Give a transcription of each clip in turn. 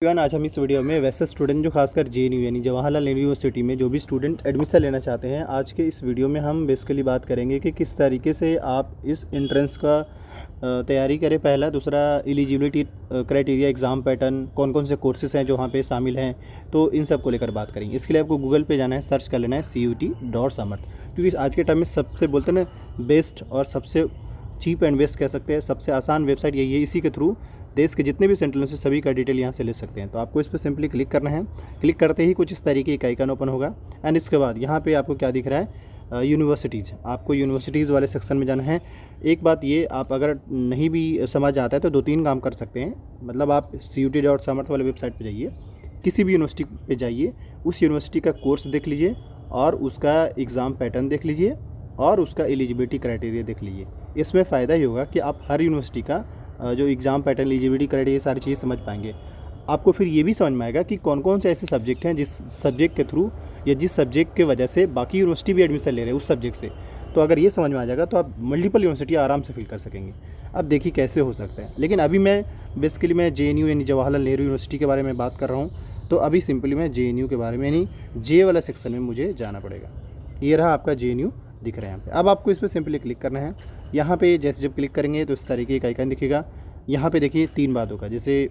आज हम इस वीडियो में वैसे स्टूडेंट जो खासकर जेएनयू यानी जवाहरलाल नेहरू यूनिवर्सिटी में जो भी स्टूडेंट एडमिशन लेना चाहते हैं, आज के इस वीडियो में हम बेसिकली बात करेंगे कि किस तरीके से आप इस एंट्रेंस का तैयारी करें। पहला, दूसरा एलिजिबिलिटी क्राइटेरिया, एग्ज़ाम पैटर्न, कौन कौन से कोर्सेज़ हैं जो वहाँ पे शामिल हैं, तो इन सब को लेकर बात करेंगे। इसके लिए आपको गूगल पे जाना है, सर्च कर लेना है CUT.समर्थ, क्योंकि आज के टाइम में सबसे बोलते हैं ना बेस्ट और सबसे चीप एंड बेस्ट कह सकते हैं, सबसे आसान वेबसाइट यही है। इसी के थ्रू देश के जितने भी सेंट्रल से सभी का डिटेल यहाँ से ले सकते हैं। तो आपको इस पर सिंपली क्लिक करना है। क्लिक करते ही कुछ इस तरीके का आइकन ओपन होगा एंड इसके बाद यहाँ पे आपको क्या दिख रहा है, यूनिवर्सिटीज़। आपको यूनिवर्सिटीज़ वाले सेक्शन में जाना है। एक बात ये, आप अगर नहीं भी समझ आता है तो 2-3 काम कर सकते हैं। मतलब आप CUT.समर्थ वाले वेबसाइट पर जाइए, किसी भी यूनिवर्सिटी पे जाइए, उस यूनिवर्सिटी का कोर्स देख लीजिए और उसका एग्ज़ाम पैटर्न देख लीजिए और उसका एलिजिबिलिटी क्राइटेरिया देख लीजिए। इसमें फ़ायदा ही होगा कि आप हर यूनिवर्सिटी का जो एग्ज़ाम पैटर्न, एलिजिबिलिटी क्राइटेरिया, सारी चीज़ें समझ पाएंगे। आपको फिर ये भी समझ में आएगा कि कौन कौन से ऐसे सब्जेक्ट हैं जिस सब्जेक्ट के थ्रू या जिस सब्जेक्ट के वजह से बाकी यूनिवर्सिटी भी एडमिशन ले रहे हैं उस सब्जेक्ट से। तो अगर ये समझ में आ जाएगा तो आप मल्टीपल यूनिवर्सिटी आराम से फिल कर सकेंगे। अब देखिए कैसे हो सकता है। लेकिन अभी मैं बेसिकली जेएनयू यानी जवाहरलाल नेहरू यूनिवर्सिटी के बारे में बात कर रहा हूँ। तो अभी सिंपली मैं जेएनयू के बारे में यानी जे वाला सेक्शन में मुझे जाना पड़ेगा। ये रहा आपका जेएनयू दिख रहा है यहाँ पे। अब आपको इस पर सिंपली क्लिक करना है। यहाँ पे जैसे जब क्लिक करेंगे तो इस तरीके का आइकन दिखेगा। यहाँ पे देखिए 3 बात होगा। जैसे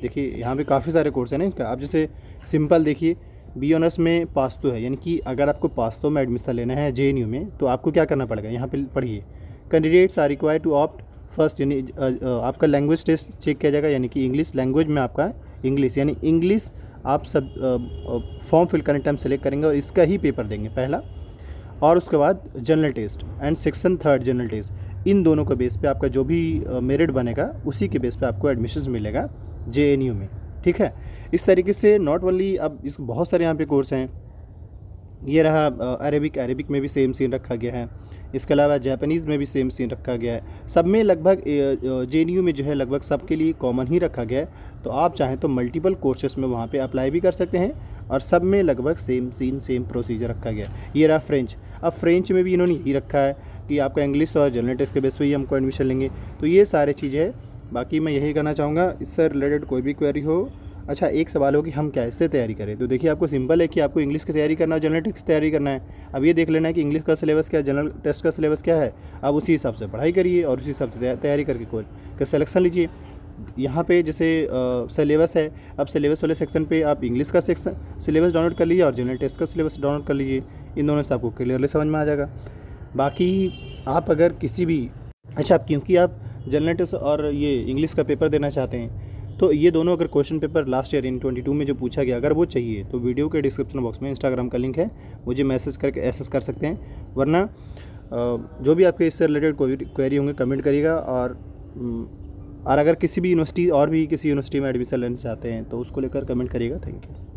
देखिए यहाँ पे काफ़ी सारे कोर्स हैं ना इसका। आप जैसे सिंपल देखिए, बी ऑनर्स में पास तो है, यानी कि अगर आपको पास तो में एडमिशन लेना है जेएनयू में तो आपको क्या करना पड़ेगा। यहाँ पे पढ़िए, candidates are required to opt first, यानी आपका लैंग्वेज टेस्ट चेक किया जाएगा, यानी कि इंग्लिश लैंग्वेज में आपका इंग्लिश, यानी इंग्लिश आप सब फॉर्म फिल करने टाइम सेलेक्ट करेंगे और इसका ही पेपर देंगे पहला। और उसके बाद general test and section 3 general test, इन दोनों के बेस पे आपका जो भी मेरिट बनेगा उसी के बेस पे आपको एडमिशन मिलेगा जेएनयू में। ठीक है, इस तरीके से नॉट ओनली, अब इस बहुत सारे यहाँ पे कोर्स हैं। ये रहा अरेबिक में भी सेम सीन रखा गया है। इसके अलावा जापानीज़ में भी सेम सीन रखा गया है। सब में लगभग जेएनयू में जो है लगभग सबके लिए कॉमन ही रखा गया है। तो आप चाहें तो मल्टीपल कोर्सेस में वहाँ पे अप्लाई भी कर सकते हैं और सब में लगभग सेम सीन सेम प्रोसीजर रखा गया है। ये रहा फ्रेंच। अब फ्रेंच में भी इन्होंने यही रखा है कि आपका इंग्लिश और जनरल टेस्ट के बेस पे ही हमको एडमिशन लेंगे। तो ये सारी चीज़ें है। बाकी मैं यही कहना चाहूँगा, इससे रिलेटेड कोई भी क्वेरी हो। अच्छा, एक सवाल हो कि हम क्या इससे तैयारी करें, तो देखिए आपको सिंपल है कि आपको इंग्लिश की तैयारी करना है, जनरल टेस्ट की तैयारी करना है। अब ये देख लेना है कि इंग्लिश का सिलेबस क्या है, जनरल टेस्ट का सिलेबस क्या है। अब उसी हिसाब से पढ़ाई करिए और उसी हिसाब से तैयारी करके कोई का सिलेक्शन लीजिए। यहाँ पे जैसे सिलेबस है, अब सिलेबस वाले सेक्शन पे आप इंग्लिश का सेक्शन सिलेबस डाउनलोड कर लीजिए और जनरल टेस्ट का सिलेबस डाउनलोड कर लीजिए। इन दोनों से आपको क्लियरली समझ में आ जाएगा। बाकी आप अगर किसी भी, अच्छा, क्योंकि आप जनरल टेस्ट और ये इंग्लिश का पेपर देना चाहते हैं तो ये दोनों अगर question paper last year in 22 में जो पूछा गया अगर वो चाहिए तो वीडियो के डिस्क्रिप्शन बॉक्स में इंस्टाग्राम का लिंक है, मुझे मैसेज करके एक्सेस कर सकते हैं। वरना जो भी आपके इससे रिलेटेड कोई क्वेरी होंगे कमेंट करिएगा। और अगर किसी भी यूनिवर्सिटी और भी किसी यूनिवर्सिटी में एडमिशन लेना चाहते हैं तो उसको लेकर कमेंट करिएगा। Thank you.